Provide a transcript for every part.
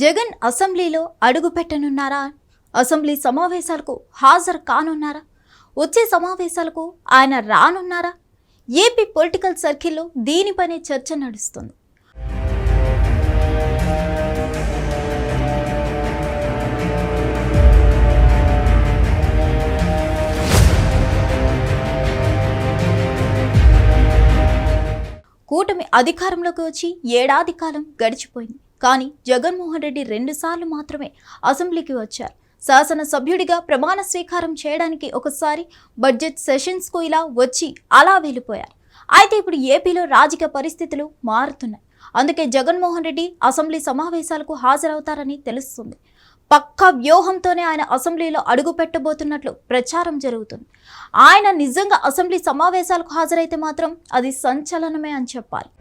జగన్ అసెంబ్లీలో అడుగు పెట్టనున్నారా? అసెంబ్లీ సమావేశాలకు హాజరు కానున్నారా? వచ్చే సమావేశాలకు ఆయన రానున్నారా? ఏపీ పొలిటికల్ సర్కిల్లో దీనిపైనే చర్చ నడుస్తుంది. కూటమి అధికారంలోకి వచ్చి ఏడాది కాలం గడిచిపోయింది. కానీ జగన్మోహన్ రెడ్డి 2 సార్లు మాత్రమే అసెంబ్లీకి వచ్చారు. శాసనసభ్యుడిగా ప్రమాణ స్వీకారం చేయడానికి ఒకసారి, బడ్జెట్ సెషన్స్కు ఇలా వచ్చి అలా వెళ్ళిపోయారు. అయితే ఇప్పుడు ఏపీలో రాజకీయ పరిస్థితులు మారుతున్నాయి. అందుకే జగన్మోహన్ రెడ్డి అసెంబ్లీ సమావేశాలకు హాజరవుతారని తెలుస్తుంది. పక్కా వ్యూహంతోనే ఆయన అసెంబ్లీలో అడుగు పెట్టబోతున్నట్లు ప్రచారం జరుగుతుంది. ఆయన నిజంగా అసెంబ్లీ సమావేశాలకు హాజరైతే మాత్రం అది సంచలనమే అని చెప్పాలి.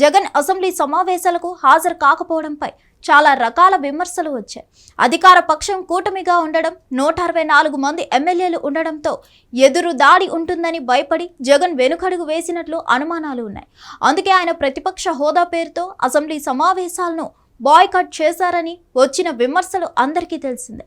జగన్ అసెంబ్లీ సమావేశాలకు హాజరు కాకపోవడంపై చాలా రకాల విమర్శలు వచ్చాయి. అధికార పక్షం కూటమిగా ఉండడం, 164 మంది ఎమ్మెల్యేలు ఉండడంతో ఎదురు దాడి ఉంటుందని భయపడి జగన్ వెనుకడుగు వేసినట్లు అనుమానాలు ఉన్నాయి. అందుకే ఆయన ప్రతిపక్ష హోదా పేరుతో అసెంబ్లీ సమావేశాలను బాయ్కాట్ చేశారని వచ్చిన విమర్శలు అందరికీ తెలిసిందే.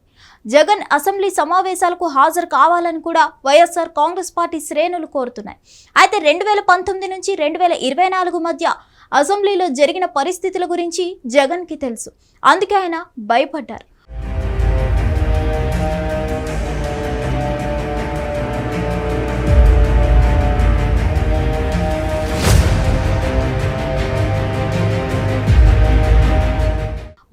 జగన్ అసెంబ్లీ సమావేశాలకు హాజరు కావాలని కూడా వైఎస్ఆర్ కాంగ్రెస్ పార్టీ శ్రేణులు కోరుతున్నాయి. అయితే 2019 నుంచి 2024 మధ్య అసెంబ్లీలో జరిగిన పరిస్థితుల గురించి జగన్కి తెలుసు. అందుకే ఆయన భయపడ్డారు.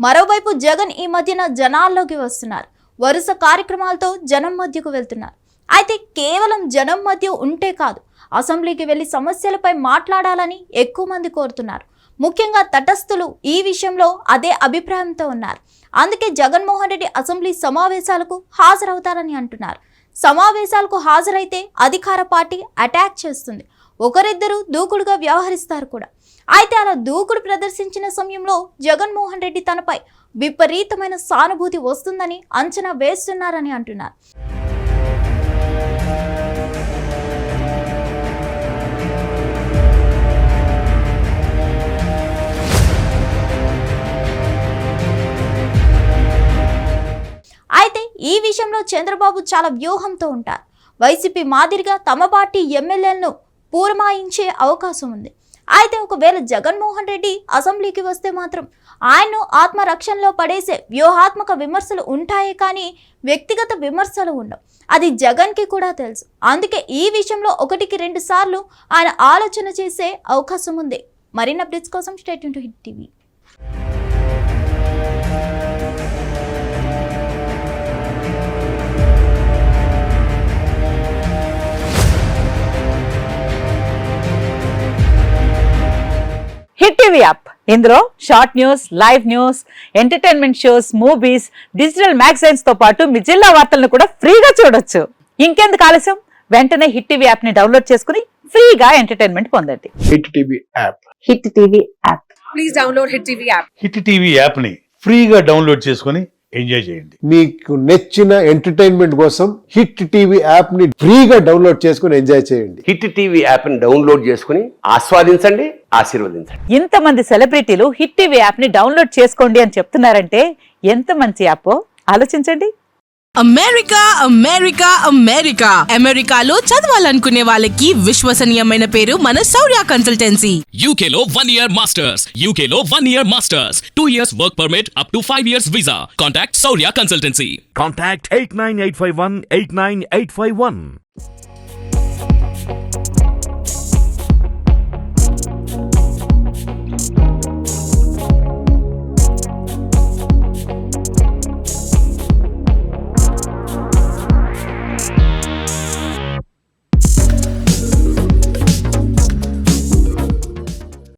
మరోవైపు జగన్ ఈ మధ్యన జనాల్లోకి వస్తున్నారు. వరుస కార్యక్రమాలతో జనం మధ్యకు వెళ్తున్నారు. అయితే కేవలం జనం మధ్య ఉంటే కాదు, అసెంబ్లీకి వెళ్లి సమస్యలపై మాట్లాడాలని ఎక్కువ మంది కోరుతున్నారు. ముఖ్యంగా తటస్థులు ఈ విషయంలో అదే అభిప్రాయంతో ఉన్నారు. అందుకే జగన్మోహన్ రెడ్డి అసెంబ్లీ సమావేశాలకు హాజరవుతారని అంటున్నారు. సమావేశాలకు హాజరైతే అధికార పార్టీ అటాక్ చేస్తుంది. ఒకరిద్దరు దూకుడుగా వ్యవహరిస్తారు కూడా. అయితే అలా దూకుడు ప్రదర్శించిన సమయంలో జగన్మోహన్ రెడ్డి తనపై విపరీతమైన సానుభూతి వస్తుందని అంచనా వేస్తున్నారని అంటున్నారు. అయితే ఈ విషయంలో చంద్రబాబు చాలా వ్యూహంతో ఉంటారు. వైసీపీ మాదిరిగా తమ పార్టీ ఎమ్మెల్యేలను పూర్మాయించే అవకాశం ఉంది. అయితే ఒకవేళ జగన్మోహన్ రెడ్డి అసెంబ్లీకి వస్తే మాత్రం ఆయన్ను ఆత్మరక్షణలో పడేసే వ్యూహాత్మక విమర్శలు ఉంటాయే కానీ వ్యక్తిగత విమర్శలు ఉండవు. అది జగన్కి కూడా తెలుసు. అందుకే ఈ విషయంలో 1-2 సార్లు ఆయన ఆలోచన చేసే అవకాశం ఉంది. మరిన్ని అప్డేట్స్ కోసం stay tune to hit TV. Hit TV app, ఇందులో short news, live news, entertainment shows, movies, digital magazines తో పాటు మీ జిల్లా వార్తలను కూడా ఫ్రీగా చూడొచ్చు. ఇంకెందుకు ఆలస్యం, వెంటనే హిట్ టీవీ యాప్ ని డౌన్లోడ్ చేసుకుని ఫ్రీగా ఎంటర్టైన్మెంట్ పొందండి. Hit TV app. Hit TV app. Please download hit TV app. Hit TV app ని ఫ్రీగా డౌన్లోడ్ చేసుకుని ఎంజాయ్ చేయండి. మీకు నచ్చిన ఎంటర్టైన్మెంట్ కోసం హిట్ టీవీ యాప్ ని ఫ్రీగా డౌన్లోడ్ చేసుకుని ఎంజాయ్ చేయండి. హిట్ టీవీ యాప్ ని డౌన్లోడ్ చేసుకుని ఆస్వాదించండి, ఆశీర్వదించండి. ఇంతమంది సెలబ్రిటీలు హిట్ టీవీ యాప్ ని డౌన్లోడ్ చేసుకోండి అని చెప్తున్నారంటే ఎంత మంచి యాప్ ఆలోచించండి. అమెరికా అమెరికా అమెరికా అమెరికాలో చదవాలనుకునే వాళ్ళకి విశ్వసనీయమైన పేరు మన శౌర్య కన్సల్టెన్సీ. UK లో 1 year masters. UK లో 1 year masters. 2 years work permit up to 5 years visa. Contact Saurya Consultancy. Contact 89851 89851.